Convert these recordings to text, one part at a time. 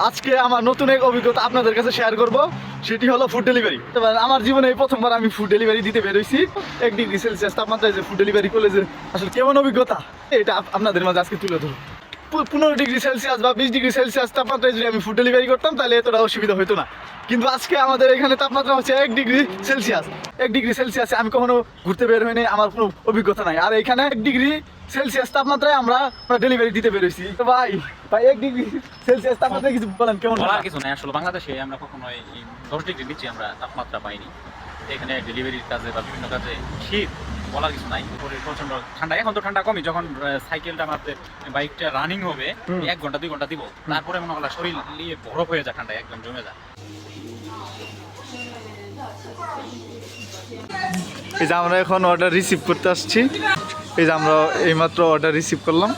আজকে আমার নতুন এক অভিজ্ঞতা আপনাদের কাছে শেয়ার করব, সেটি হলো ফুড ডেলিভারি। আমার জীবনে এই প্রথমবার আমি ফুড ডেলিভারি দিতে বেরোইছি। 1 ডিগ্রি সেলসিয়াস তাপমাত্রায় যে ফুড ডেলিভারি করলে যে আসলে কেমন অভিজ্ঞতা, এটা আপনাদের মাঝে আজকে তুলে ধরবো। 15 ডিগ্রি সেলসিয়াস বা 20 ডিগ্রি সেলসিয়াস তাপমাত্রায় যদি আমি ফুড ডেলিভারি করতাম তাহলে এতটা অসুবিধা হতো না। কিন্তু আজকে আমাদের এখানে তাপমাত্রা হচ্ছে 1 ডিগ্রি সেলসিয়াস। 1 ডিগ্রি সেলসিয়াসে আমি কখনো ঘুরতে বের হইনি, আমার কোনো অভিজ্ঞতা নাই। আর এখানে 1 ডিগ্রি সেলসিয়াস তাপমাত্রায় আমরা ডেলিভারি দিতে বেরোইছি। তো ভাই 1 ডিগ্রি সেলসিয়াস তাপমাত্রায় কিছু বলেন, কেমন? বলার কিছু নাই। আসলে বাংলাদেশে আমরা কখনোই 10 ডিগ্রি নিচে আমরা তাপমাত্রা পাইনি। এখানে ডেলিভারির কাজে বা বিভিন্ন কাজে শীত বলার কিছু নাই। প্রচন্ড ঠান্ডা। এখন তো ঠান্ডা কমই, যখন সাইকেলটা আমাদের বাইকটা রানিং হবে 1 ঘন্টা 2 ঘন্টা দিব, তারপরে মনে হলো শরীর নিয়ে বরফ হয়ে যায়, ঠান্ডা একদম জমে যায়। এই যে আমরা এখন অর্ডার রিসিভ করতে আসছি। এই যে আমরা এইমাত্র অর্ডার রিসিভ করলাম।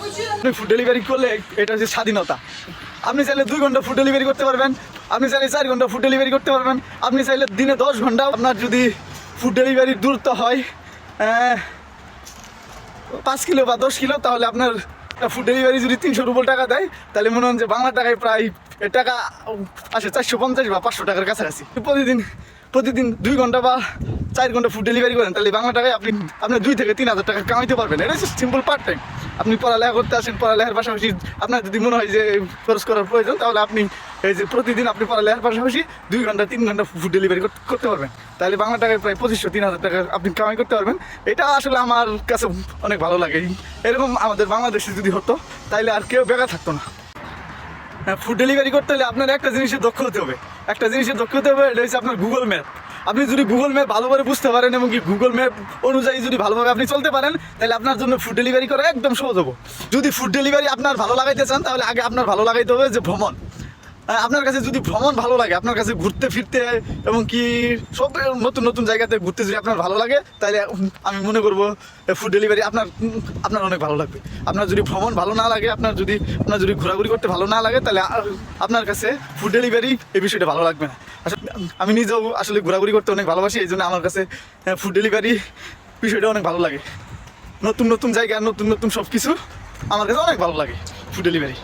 ফুড ডেলিভারি করলে এটা হচ্ছে স্বাধীনতা। আপনি চাইলে 2 ঘন্টা ফুড ডেলিভারি করতে পারবেন, আপনি চাইলে 4 ঘন্টা ফুড ডেলিভারি করতে পারবেন, আপনি চাইলে দিনে 10 ঘন্টা। আপনার যদি ফুড ডেলিভারির দূরত্ব হয় 5 কিলো বা 10 কিলো, তাহলে আপনার ফুড ডেলিভারি যদি 300 রুপল টাকা দেয়, তাহলে মনে হয় যে বাংলা টাকায় প্রায় টাকা আসে 450 বা 500 টাকার কাছাকাছি। প্রতিদিন 2 ঘন্টা বা 4 ঘন্টা ফুড ডেলিভারি করেন, তাহলে বাংলা টাকায় আপনি 2 থেকে 3 হাজার টাকা কামাইতে পারবেন। এটা হচ্ছে সিম্পল পার্ট টাইম। আপনি পড়ালেখা করতে আসেন, পড়ালেখার পাশাপাশি আপনার যদি মনে হয় যে খরচ করার প্রয়োজন, তাহলে আপনি এই যে প্রতিদিন আপনি পড়ালেখার পাশাপাশি 2 ঘন্টা 3 ঘন্টা ফুড ডেলিভারি করতে পারবেন। তাহলে বাংলা টাকায় প্রায় 2500-3000 টাকা আপনি কামাই করতে পারবেন। এটা আসলে আমার কাছে অনেক ভালো লাগে। এরকম আমাদের বাংলাদেশে যদি হতো, তাইলে আর কেউ বেকার থাকতো না। ফুড ডেলিভারি করতে হলে আপনার একটা জিনিসের দক্ষ হতে হবে। এটা হচ্ছে আপনার গুগল ম্যাপ। আপনি যদি গুগল ম্যাপ ভালো করে বুঝতে পারেন এবং কি গুগল ম্যাপ অনুযায়ী যদি ভালোভাবে আপনি চলতে পারেন, তাহলে আপনার জন্য ফুড ডেলিভারি করা একদম সহজ হবে। যদি ফুড ডেলিভারি আপনার ভালো লাগাইতে চান, তাহলে আগে আপনার ভালো লাগাইতে হবে যে ভ্রমণ। আপনার কাছে যদি ভ্রমণ ভালো লাগে, আপনার কাছে ঘুরতে ফিরতে এবং কি সব নতুন নতুন জায়গাতে ঘুরতে যদি আপনার ভালো লাগে, তাহলে আমি মনে করবো ফুড ডেলিভারি আপনার অনেক ভালো লাগবে। আপনার যদি ভ্রমণ ভালো না লাগে, আপনার যদি ঘোরাঘুরি করতে ভালো না লাগে, তাহলে আপনার কাছে ফুড ডেলিভারি এই বিষয়টা ভালো লাগবে না। আসলে আমি নিজেও আসলে ঘোরাঘুরি করতে অনেক ভালোবাসি, এই জন্য আমার কাছে ফুড ডেলিভারি বিষয়টা অনেক ভালো লাগে। নতুন নতুন জায়গা, নতুন নতুন সব কিছু আমার কাছে অনেক ভালো লাগে ফুড ডেলিভারি।